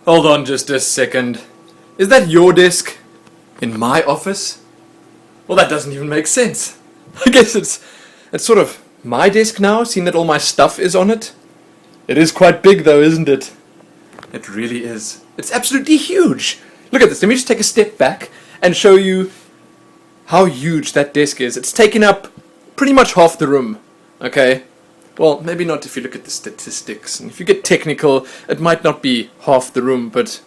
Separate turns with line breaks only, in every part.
Hold on just a second. Is that your desk in my office? Well, that doesn't even make sense. I guess it's sort of my desk now, seeing that all my stuff is on it. It is quite big though, isn't it? It really is. It's absolutely huge. Look at this. Let me just take a step back and show you how huge that desk is. It's taking up pretty much half the room. Okay? Well, maybe not if you look at the statistics. And if you get technical, it might not be half the room, but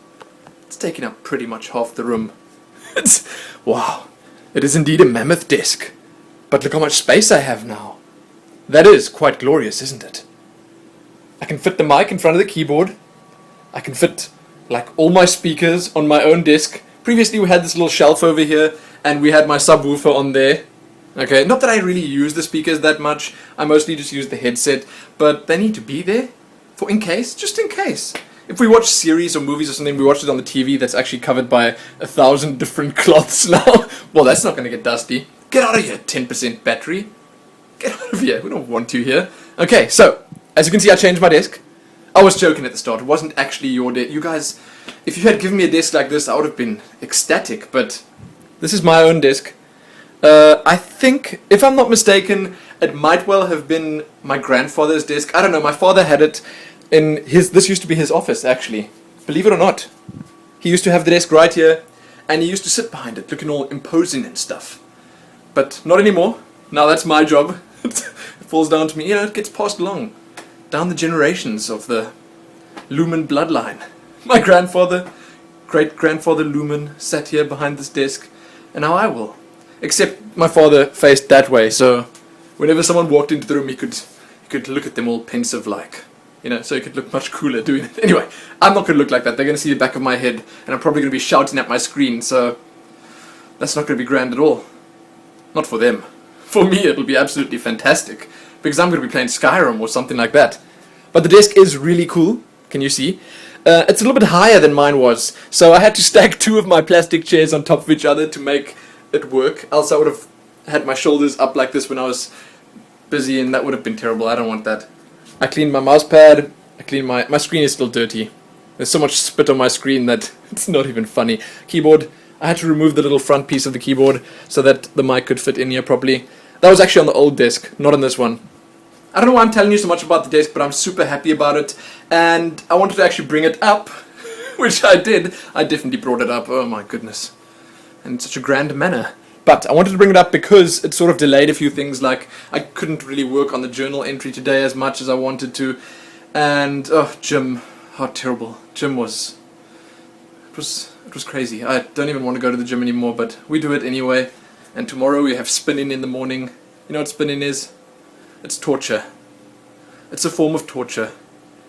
it's taking up pretty much half the room. Wow. It is indeed a mammoth desk. But look how much space I have now. That is quite glorious, isn't it? I can fit the mic in front of the keyboard. I can fit, like, all my speakers on my own desk. Previously we had this little shelf over here, and we had my subwoofer on there. Okay, not that I really use the speakers that much. I mostly just use the headset, but they need to be there for just in case. If we watch series or movies or something, we watch it on the TV that's actually covered by 1,000 different cloths now. Well, that's not going to get dusty. Get out of here, 10% battery. Get out of here, we don't want you here. Okay, so, as you can see, I changed my desk. I was joking at the start, it wasn't actually your desk. You guys, if you had given me a desk like this, I would have been ecstatic, but this is my own desk. I think, if I'm not mistaken, it might well have been my grandfather's desk. I don't know, my father had it in this used to be his office, actually. Believe it or not. He used to have the desk right here, and he used to sit behind it, looking all imposing and stuff. But not anymore. Now that's my job. It falls down to me. You know, it gets passed along. Down the generations of the Lumen bloodline. My grandfather, great-grandfather Lumen, sat here behind this desk, and now I will. Except my father faced that way, so whenever someone walked into the room, he could look at them all pensive-like. You know, so he could look much cooler doing it. Anyway, I'm not going to look like that. They're going to see the back of my head, and I'm probably going to be shouting at my screen, so that's not going to be grand at all. Not for them. For me, it'll be absolutely fantastic, because I'm going to be playing Skyrim or something like that. But the desk is really cool, can you see? It's a little bit higher than mine was, so I had to stack two of my plastic chairs on top of each other to make it work, else I would have had my shoulders up like this when I was busy, and that would have been terrible. I don't want that. I cleaned my mouse pad, I cleaned my screen is still dirty. There's so much spit on my screen that it's not even funny. Keyboard, I had to remove the little front piece of the keyboard so that the mic could fit in here properly. That was actually on the old desk, not on this one. I don't know why I'm telling you so much about the desk, but I'm super happy about it, and I wanted to actually bring it up, which I did. I definitely brought it up, oh my goodness. In such a grand manner. But I wanted to bring it up because it sort of delayed a few things, like I couldn't really work on the journal entry today as much as I wanted to, and oh, gym, how terrible. Gym was, it was crazy. I don't even want to go to the gym anymore, but we do it anyway, and tomorrow we have spinning in the morning. You know what spinning is? It's torture. It's a form of torture.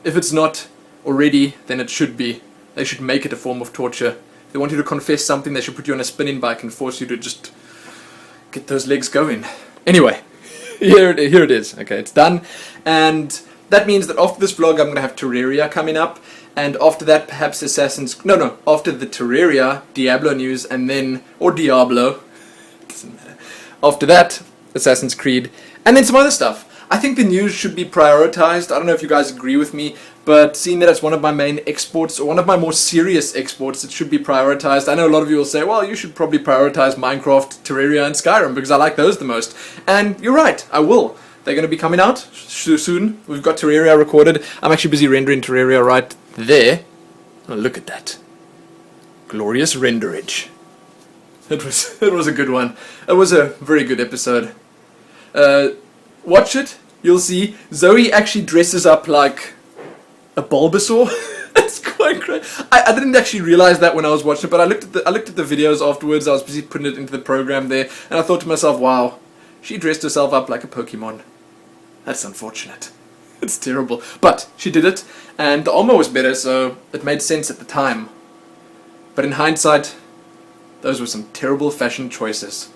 If it's not already, then it should be. They should make it a form of torture. If they want you to confess something, they should put you on a spinning bike and force you to just get those legs going. Anyway, here it is. Okay, it's done. And that means that after this vlog, I'm going to have Terraria coming up. And after that, perhaps after the Terraria, Diablo news, and then, or Diablo, doesn't matter. After that, Assassin's Creed, and then some other stuff. I think the news should be prioritized. I don't know if you guys agree with me, but seeing that it's one of my main exports, or one of my more serious exports, it should be prioritized. I know a lot of you will say, well, you should probably prioritize Minecraft, Terraria, and Skyrim, because I like those the most. And you're right, I will. They're going to be coming out soon. We've got Terraria recorded. I'm actually busy rendering Terraria right there. Oh, look at that. Glorious renderage. It was a good one. It was a very good episode. Watch it, you'll see Zoe actually dresses up like a Bulbasaur. It's quite great. I didn't actually realize that when I was watching it, but I looked at the videos afterwards. I was busy putting it into the program there, and I thought to myself, wow, she dressed herself up like a Pokemon. That's unfortunate. It's terrible. But she did it, and the armor was better, so it made sense at the time. But in hindsight, those were some terrible fashion choices.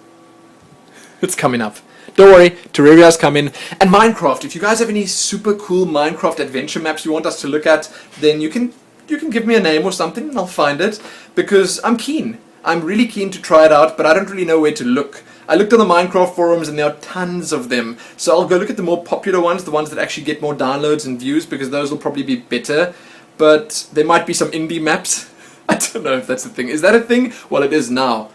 It's coming up. Don't worry, Terraria's coming. And Minecraft, if you guys have any super cool Minecraft adventure maps you want us to look at, then you can give me a name or something and I'll find it, because I'm keen. I'm really keen to try it out, but I don't really know where to look. I looked on the Minecraft forums and there are tons of them, so I'll go look at the more popular ones, the ones that actually get more downloads and views, because those will probably be better. but there might be some indie maps. I don't know if that's a thing. Is that a thing? Well, it is now.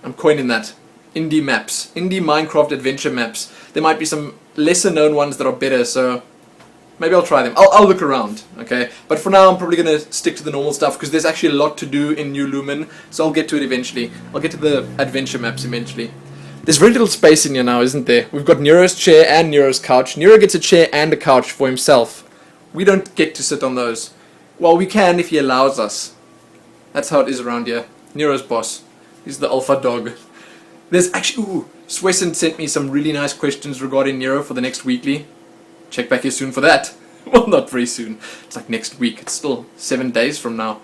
I'm coining that. Indie maps. Indie Minecraft adventure maps. There might be some lesser known ones that are better, so maybe I'll try them. I'll look around, okay? But for now, I'm probably going to stick to the normal stuff because there's actually a lot to do in New Lumen, so I'll get to it eventually. I'll get to the adventure maps eventually. There's very little space in here now, isn't there? We've got Nero's chair and Nero's couch. Nero gets a chair and a couch for himself. We don't get to sit on those. Well, we can if he allows us. That's how it is around here. Nero's boss. He's the alpha dog. There's actually... Ooh, Swesson sent me some really nice questions regarding Nero for the next weekly. Check back here soon for that. Well, not very soon. It's like next week. It's still 7 days from now.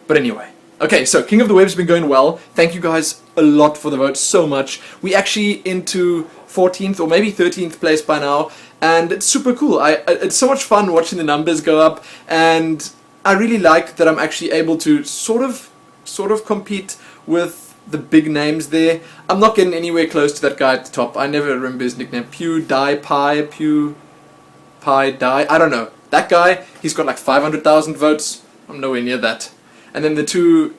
But anyway. Okay, so King of the Web's been going well. Thank you guys a lot for the vote, so much. We actually into 14th or maybe 13th place by now, and it's super cool. It's so much fun watching the numbers go up, and I really like that I'm actually able to sort of compete with the big names there. I'm not getting anywhere close to that guy at the top. I never remember his nickname. Pew Pie Die. I don't know. That guy, he's got like 500,000 votes. I'm nowhere near that. And then the two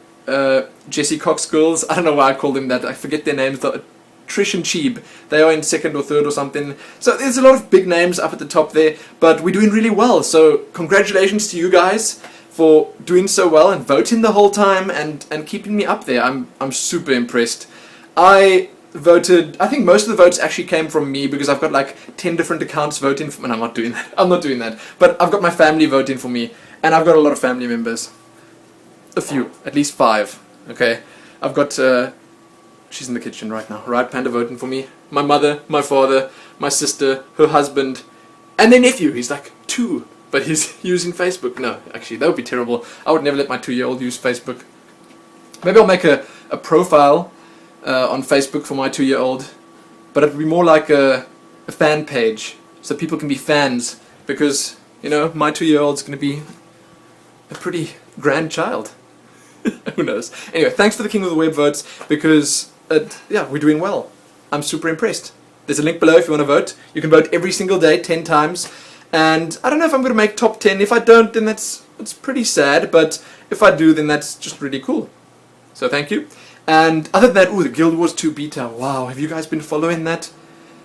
Jesse Cox girls, I don't know why I call them that, I forget their names, Trish and Cheeb, they are in second or third or something. So there's a lot of big names up at the top there, but we're doing really well. So congratulations to you guys for doing so well and voting the whole time and keeping me up there. I'm super impressed. I think most of the votes actually came from me because I've got like 10 different accounts voting for me. And I'm not doing that. But I've got my family voting for me, and I've got a lot of family members. A few, at least 5, okay? I've got, she's in the kitchen right now, right? Panda voting for me. My mother, my father, my sister, her husband, and their nephew. He's like 2, but he's using Facebook. No, actually, that would be terrible. I would never let my 2-year-old use Facebook. Maybe I'll make a profile on Facebook for my 2-year-old, but it would be more like a fan page, so people can be fans, because, you know, my 2-year-old's going to be a pretty grand child. Who knows? Anyway, thanks for the King of the Web votes, because, yeah, we're doing well. I'm super impressed. There's a link below if you want to vote. You can vote every single day, 10 times. And I don't know if I'm going to make top 10. If I don't, then it's pretty sad. But if I do, then that's just really cool. So thank you. And other than that, ooh, the Guild Wars 2 beta. Wow, have you guys been following that?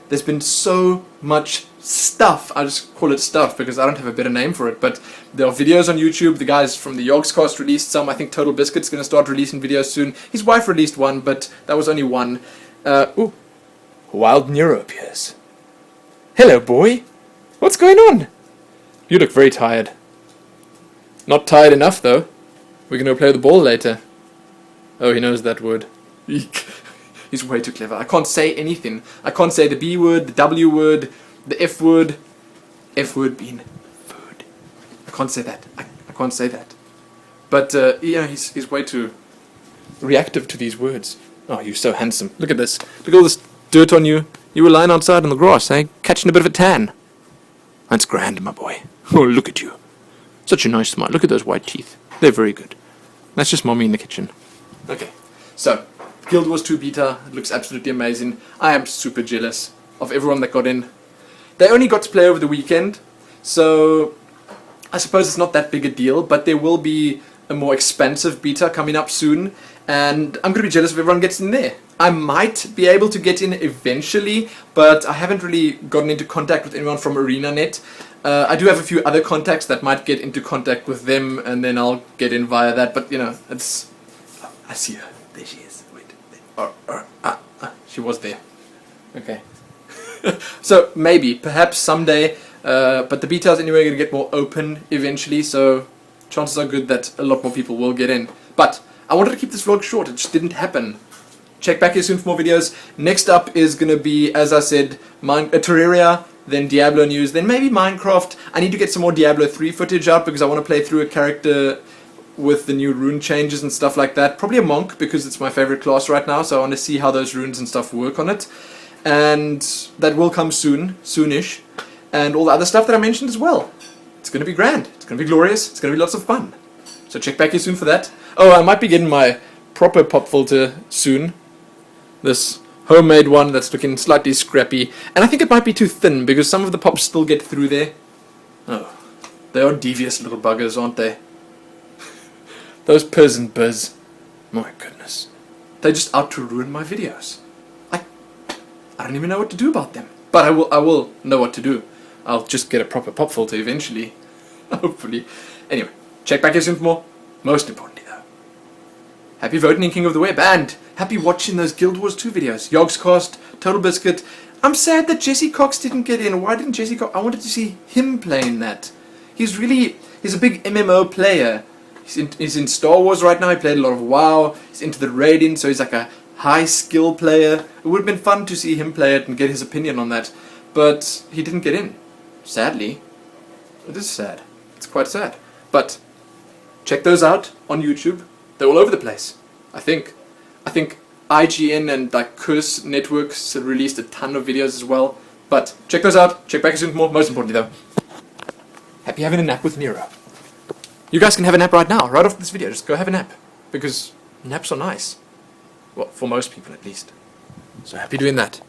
There's been so much stuff. I just call it stuff because I don't have a better name for it. But there are videos on YouTube. The guys from the Yogscast released some. I think Total Biscuit's going to start releasing videos soon. His wife released one, but that was only one. Ooh. Wild Nero appears. Hello, boy. What's going on? You look very tired. Not tired enough, though. We're going to play the ball later. Oh, he knows that word. Eek. He's way too clever. I can't say anything. I can't say the B word, the W word, the F word. F word being food. I can't say that. I can't say that. But, yeah, he's way too reactive to these words. Oh, you're so handsome. Look at this. Look at all this dirt on you. You were lying outside on the grass, eh? Catching a bit of a tan. That's grand, my boy. Oh, look at you. Such a nice smile. Look at those white teeth. They're very good. That's just Mommy in the kitchen. Okay, so Guild Wars 2 beta, it looks absolutely amazing. I am super jealous of everyone that got in. They only got to play over the weekend, so I suppose it's not that big a deal, but there will be a more expansive beta coming up soon, and I'm going to be jealous if everyone gets in there. I might be able to get in eventually, but I haven't really gotten into contact with anyone from ArenaNet. I do have a few other contacts that might get into contact with them, and then I'll get in via that, but you know, it's... Oh, I see her. There she is. Wait. She was there. Okay. So, maybe, perhaps someday, but the beta is anyway going to get more open eventually, so chances are good that a lot more people will get in. But I wanted to keep this vlog short, it just didn't happen. Check back here soon for more videos. Next up is going to be, as I said, Terraria, then Diablo news, then maybe Minecraft. I need to get some more Diablo 3 footage out because I want to play through a character with the new rune changes and stuff like that. Probably a monk because it's my favorite class right now, so I want to see how those runes and stuff work on it. And that will come soon, soonish. And all the other stuff that I mentioned as well. It's going to be grand. It's going to be glorious. It's going to be lots of fun. So check back here soon for that. Oh, I might be getting my proper pop filter soon. This homemade one that's looking slightly scrappy. And I think it might be too thin because some of the pops still get through there. Oh, they are devious little buggers, aren't they? Those Piz and Biz. My goodness. They're just out to ruin my videos. I don't even know what to do about them. But I will know what to do. I'll just get a proper pop filter eventually. Hopefully. Anyway, check back here soon for more. Most importantly though, happy voting in King of the Web, and happy watching those Guild Wars 2 videos. Yogscast, Total Biscuit. I'm sad that Jesse Cox didn't get in. Why didn't Jesse Cox? I wanted to see him playing that. He's a big MMO player. He's in Star Wars right now. He played a lot of WoW. He's into the raiding, so he's like a high skill player. It would have been fun to see him play it and get his opinion on that. But he didn't get in. Sadly. It is sad. It's quite sad. But check those out on YouTube. They're all over the place. I think IGN and like Curse Networks have released a ton of videos as well. But check those out. Check back soon for more. Most importantly though, happy having a nap with Nero. You guys can have a nap right now, right off this video. Just go have a nap. Because naps are nice. Well, for most people at least. So happy doing that.